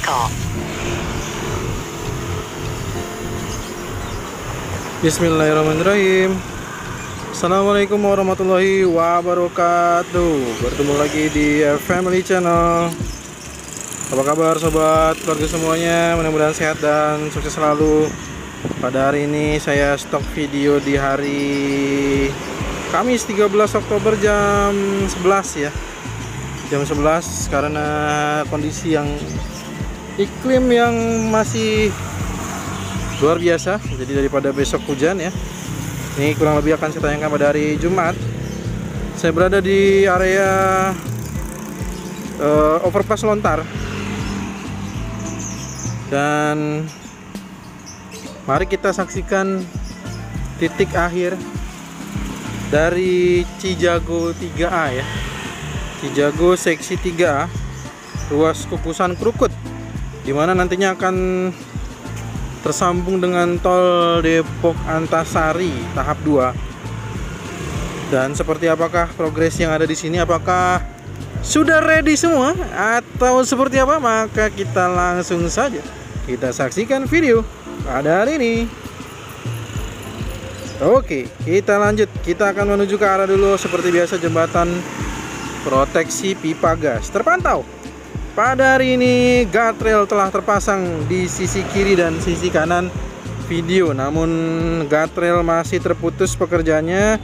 vehicle. Bismillahirrahmanirrahim. Assalamualaikum warahmatullahi wabarakatuh. Bertemu lagi di Family Channel. Apa kabar sobat, keluarga semuanya? Mudah-mudahan sehat dan sukses selalu. Pada hari ini saya stok video di hari Kamis 13 Oktober jam 11 ya. Jam 11 karena kondisi yang iklim yang masih luar biasa. Jadi daripada besok hujan ya. Ini kurang lebih akan saya tayangkan pada hari Jumat. Saya berada di area overpass Lontar. Dan mari kita saksikan titik akhir dari Cijago 3A ya. Cijago seksi 3A, ruas Kukusan Krukut, dimana nantinya akan tersambung dengan tol Depok Antasari tahap 2. Dan seperti apakah progres yang ada di sini? Apakah sudah ready semua atau seperti apa? Maka kita langsung saja kita saksikan video pada hari ini. Oke, kita lanjut. Kita akan menuju ke arah dulu. Seperti biasa, jembatan proteksi pipa gas terpantau. Pada hari ini guardrail telah terpasang di sisi kiri dan sisi kanan video. Namun guardrail masih terputus pekerjaannya.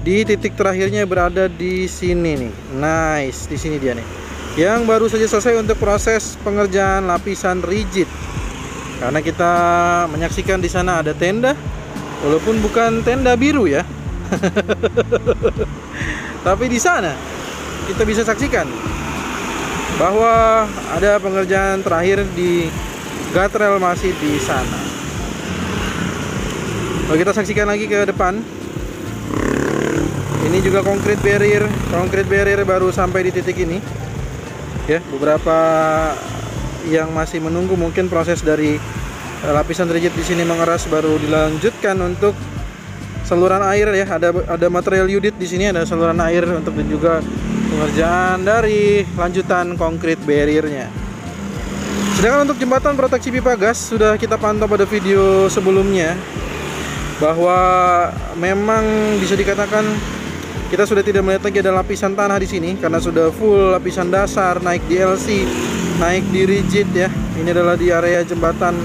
Di titik terakhirnya berada di sini nih. Nice, di sini dia nih. Yang baru saja selesai untuk proses pengerjaan lapisan rigid. Karena kita menyaksikan di sana ada tenda, walaupun bukan tenda biru ya. Tapi di sana kita bisa saksikan bahwa ada pengerjaan terakhir di guardrail masih di sana. Lalu kita saksikan lagi ke depan. Ini juga concrete barrier. Concrete barrier baru sampai di titik ini. Ya, beberapa yang masih menunggu mungkin proses dari lapisan rigid di sini mengeras baru dilanjutkan untuk saluran air ya. Ada material unit di sini, ada saluran air untuk dan juga pengerjaan dari lanjutan concrete barriernya. Sedangkan untuk jembatan proteksi pipa gas sudah kita pantau pada video sebelumnya bahwa memang bisa dikatakan kita sudah tidak melihat lagi ada lapisan tanah di sini karena sudah full lapisan dasar, naik di LC, naik di rigid ya. Ini adalah di area jembatan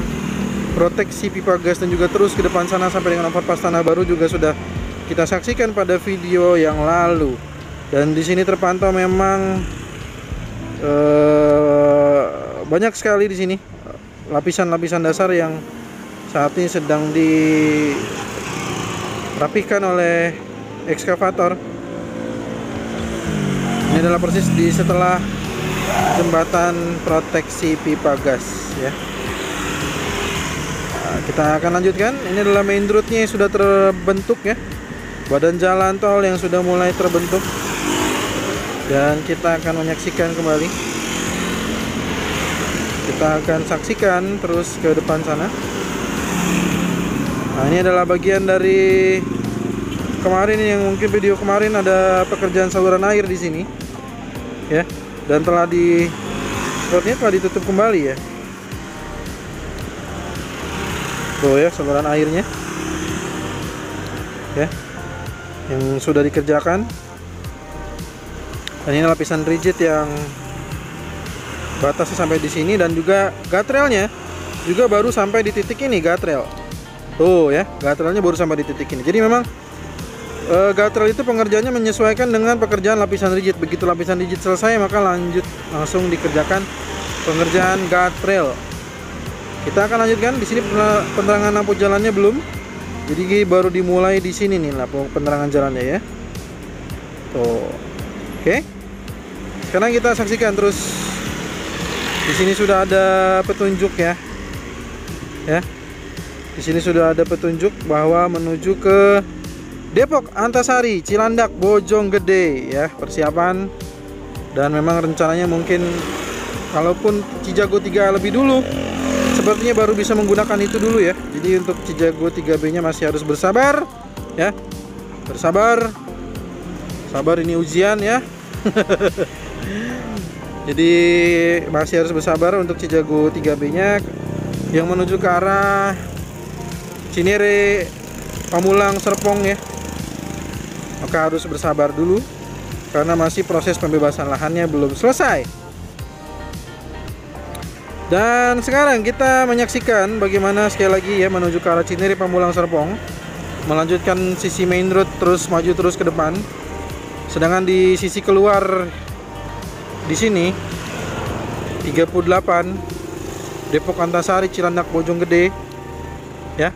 proteksi pipa gas dan juga terus ke depan sana sampai dengan overpass Tanah Baru juga sudah kita saksikan pada video yang lalu. Dan di sini terpantau memang banyak sekali di sini lapisan-lapisan dasar yang saat ini sedang dirapikan oleh ekskavator. Ini adalah persis di setelah jembatan proteksi pipa gas ya. Nah, kita akan lanjutkan. Ini adalah main roadnya yang sudah terbentuk ya, badan jalan tol yang sudah mulai terbentuk. Dan kita akan menyaksikan kembali. Kita akan saksikan terus ke depan sana. Nah, ini adalah bagian dari kemarin yang mungkin video kemarin ada pekerjaan saluran air di sini. Ya, dan sepertinya telah ditutup kembali ya. Tuh ya, saluran airnya. Ya. Yang sudah dikerjakan. Dan ini lapisan rigid yang batasnya sampai di sini dan juga guardrailnya juga baru sampai di titik ini guardrail. Tuh ya, guardrailnya baru sampai di titik ini. Jadi memang guardrail itu pengerjaannya menyesuaikan dengan pekerjaan lapisan rigid. Begitu lapisan rigid selesai maka langsung dikerjakan pengerjaan guardrail. Kita akan lanjutkan. Di sini penerangan lampu jalannya belum. Jadi baru dimulai di sini nih lampu penerangan jalannya ya. Tuh. Oke. Sekarang kita saksikan terus. Di sini sudah ada petunjuk ya. Ya. Di sini sudah ada petunjuk bahwa menuju ke Depok Antasari, Cilandak, Bojonggede ya, persiapan. Dan memang rencananya mungkin kalaupun Cijago 3 lebih dulu sepertinya baru bisa menggunakan itu dulu ya. Jadi untuk Cijago 3B nya masih harus bersabar ya. Bersabar. Sabar, ini ujian ya. Jadi masih harus bersabar untuk Cijago 3B-nya yang menuju ke arah Cinere, Pamulang, Serpong ya. Maka harus bersabar dulu karena masih proses pembebasan lahannya belum selesai. Dan sekarang kita menyaksikan bagaimana sekali lagi ya menuju ke arah Cinere, Pamulang, Serpong, melanjutkan sisi main road terus maju terus ke depan. Sedangkan di sisi keluar di sini 38 Depok Antasari, Cilandak, Bojonggede ya.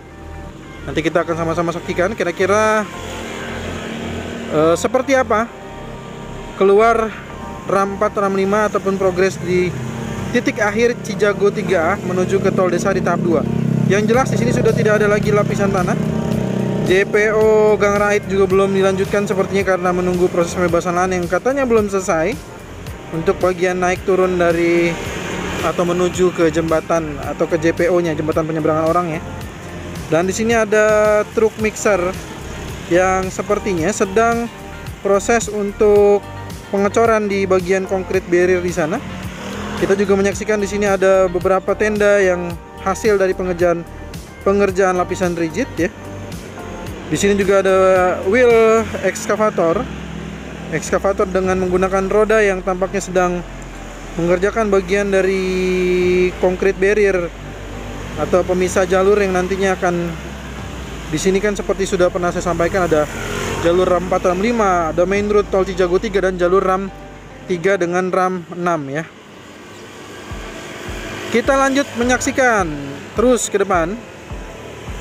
Nanti kita akan sama-sama saksikan kira-kira seperti apa keluar RAM 4, RAM 5 ataupun progres di titik akhir Cijago 3A menuju ke Tol Desa di tahap 2. Yang jelas di sini sudah tidak ada lagi lapisan tanah. JPO Gang Rait juga belum dilanjutkan sepertinya karena menunggu proses pembebasan lahan yang katanya belum selesai untuk bagian naik turun dari atau menuju ke jembatan atau ke JPO-nya, jembatan penyeberangan orang ya. Dan di sini ada truk mixer yang sepertinya sedang proses untuk pengecoran di bagian konkrit barrier di sana. Kita juga menyaksikan di sini ada beberapa tenda yang hasil dari pengerjaan lapisan rigid ya. Di sini juga ada wheel ekskavator dengan menggunakan roda yang tampaknya sedang mengerjakan bagian dari konkrit barrier atau pemisah jalur yang nantinya akan di sini kan seperti sudah pernah saya sampaikan ada jalur RAM 4, RAM 5, ada main road tol Cijago 3 dan jalur RAM 3 dengan RAM 6 ya. Kita lanjut menyaksikan terus ke depan.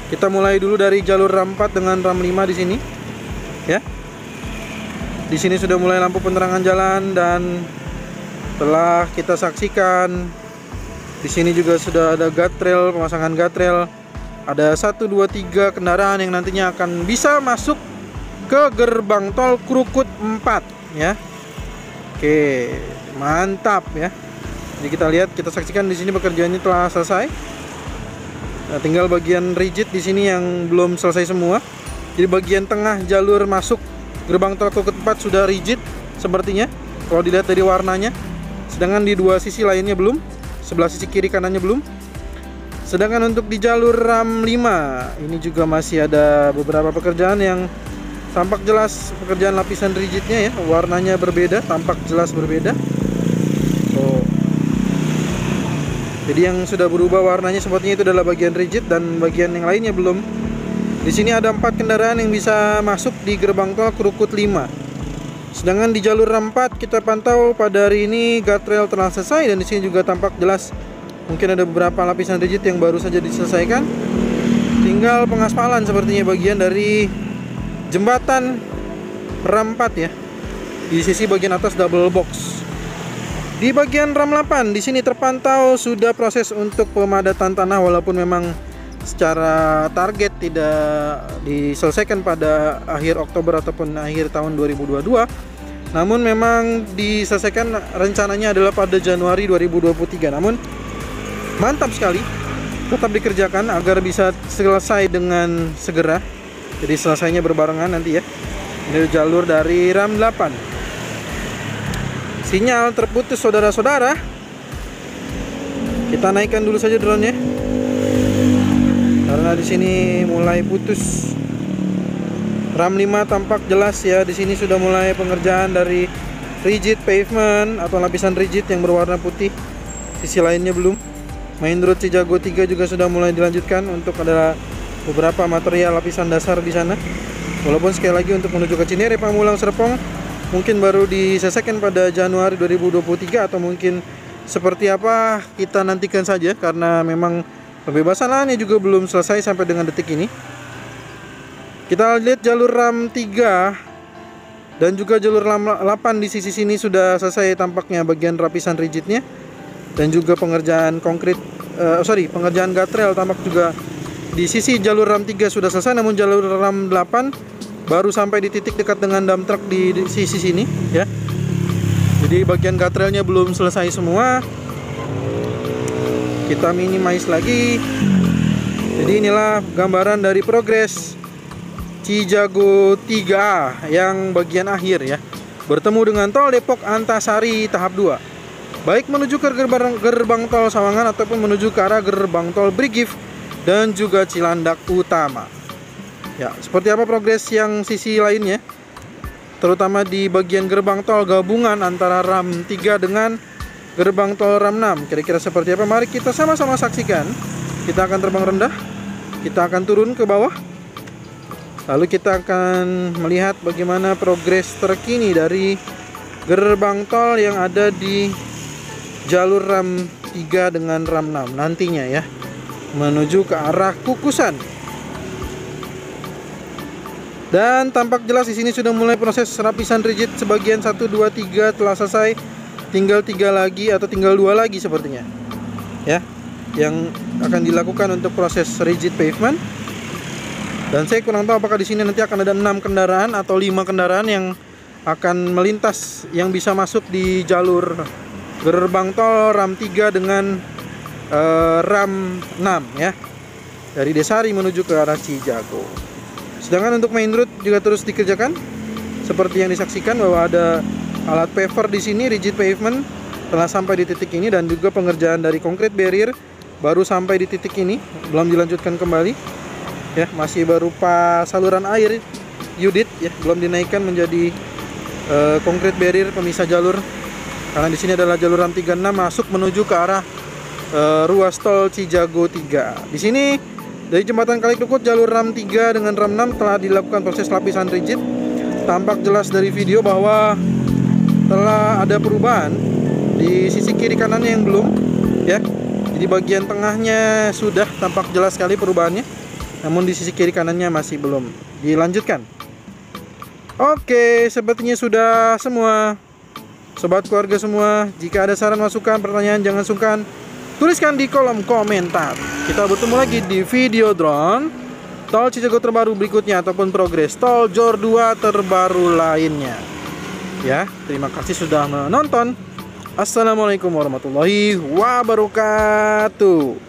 Kita mulai dulu dari jalur RAM 4 dengan RAM 5 di sini. Ya. Di sini sudah mulai lampu penerangan jalan dan telah kita saksikan di sini juga sudah ada guardrail, pemasangan guardrail. Ada 1 2 3 kendaraan yang nantinya akan bisa masuk ke gerbang tol Krukut 4 ya. Oke, mantap ya. Jadi kita lihat, kita saksikan di sini pekerjaannya telah selesai. Nah, tinggal bagian rigid di sini yang belum selesai semua. Jadi bagian tengah jalur masuk gerbang tol Krukut 4 sudah rigid sepertinya kalau dilihat dari warnanya. Sedangkan di dua sisi lainnya belum. Sebelah sisi kiri kanannya belum. Sedangkan untuk di jalur RAM 5 ini juga masih ada beberapa pekerjaan yang tampak jelas pekerjaan lapisan rigidnya ya. Warnanya berbeda, tampak jelas berbeda. Jadi yang sudah berubah warnanya sepertinya itu adalah bagian rigid dan bagian yang lainnya belum. Di sini ada 4 kendaraan yang bisa masuk di gerbang tol Krukut 5. Sedangkan di jalur RAM 4 kita pantau pada hari ini guardrail telah selesai dan di sini juga tampak jelas mungkin ada beberapa lapisan rigid yang baru saja diselesaikan. Tinggal pengaspalan sepertinya bagian dari jembatan RAM 4 ya. Di sisi bagian atas double box. Di bagian RAM 8 di sini terpantau sudah proses untuk pemadatan tanah walaupun memang secara target tidak diselesaikan pada akhir Oktober ataupun akhir tahun 2022. Namun memang diselesaikan rencananya adalah pada Januari 2023. Namun mantap sekali tetap dikerjakan agar bisa selesai dengan segera. Jadi selesainya berbarengan nanti ya. Ini jalur dari RAM 8. Sinyal terputus saudara-saudara. Kita naikkan dulu saja drone-nya. Karena di sini mulai putus. RAM 5 tampak jelas ya. Di sini sudah mulai pengerjaan dari rigid pavement atau lapisan rigid yang berwarna putih. Sisi lainnya belum. Main road Cijago 3 juga sudah mulai dilanjutkan untuk ada beberapa material lapisan dasar di sana. Walaupun sekali lagi untuk menuju ke Cinere, Pamulang, Serpong mungkin baru diselesaikan pada Januari 2023 atau mungkin seperti apa kita nantikan saja karena memang pembebasan lahannya juga belum selesai sampai dengan detik ini. Kita lihat jalur RAM 3 dan juga jalur RAM 8 di sisi sini sudah selesai tampaknya bagian lapisan rigidnya dan juga pengerjaan pengerjaan guardrail tampak juga di sisi jalur RAM 3 sudah selesai, namun jalur RAM 8 baru sampai di titik dekat dengan dump truck di sisi sini ya. Jadi bagian guardrailnya belum selesai semua. Kita minimize lagi. Jadi inilah gambaran dari progres Cijago 3A yang bagian akhir ya. Bertemu dengan tol Depok Antasari tahap 2. baik menuju ke gerbang tol Sawangan ataupun menuju ke arah gerbang tol Brigif dan juga Cilandak Utama. Ya, seperti apa progres yang sisi lainnya, terutama di bagian gerbang tol gabungan antara RAM 3 dengan gerbang tol RAM 6. Kira-kira seperti apa? Mari kita sama-sama saksikan. Kita akan terbang rendah, kita akan turun ke bawah, lalu kita akan melihat bagaimana progres terkini dari gerbang tol yang ada di jalur RAM 3 dengan RAM 6 nantinya ya, menuju ke arah Kukusan. Dan tampak jelas di sini sudah mulai proses lapisan rigid sebagian 1, 2, 3 telah selesai. Tinggal 3 lagi atau tinggal 2 lagi sepertinya. Ya, yang akan dilakukan untuk proses rigid pavement. Dan saya kurang tahu apakah di sini nanti akan ada 6 kendaraan atau 5 kendaraan yang akan melintas, yang bisa masuk di jalur gerbang tol RAM 3 dengan RAM 6 ya, dari Desari menuju ke arah Cijago. Sedangkan untuk main road juga terus dikerjakan seperti yang disaksikan, bahwa ada alat paver di sini. Rigid pavement telah sampai di titik ini dan juga pengerjaan dari concrete barrier baru sampai di titik ini, belum dilanjutkan kembali ya, masih berupa saluran air unit ya, belum dinaikkan menjadi concrete barrier pemisah jalur, karena di sini adalah jalur RAM 36 masuk menuju ke arah ruas tol Cijago 3. Di sini dari jembatan Kaliklukut jalur RAM 3 dengan RAM 6 telah dilakukan proses lapisan rigid. Tampak jelas dari video bahwa telah ada perubahan di sisi kiri kanannya yang belum ya. Jadi bagian tengahnya sudah tampak jelas sekali perubahannya, namun di sisi kiri kanannya masih belum dilanjutkan. Oke, sepertinya sudah semua. Sobat keluarga semua, jika ada saran, masukan, pertanyaan, jangan sungkan tuliskan di kolom komentar. Kita bertemu lagi di video drone tol Cijago terbaru berikutnya ataupun progres tol Jor 2 terbaru lainnya. Ya, terima kasih sudah menonton. Assalamualaikum warahmatullahi wabarakatuh.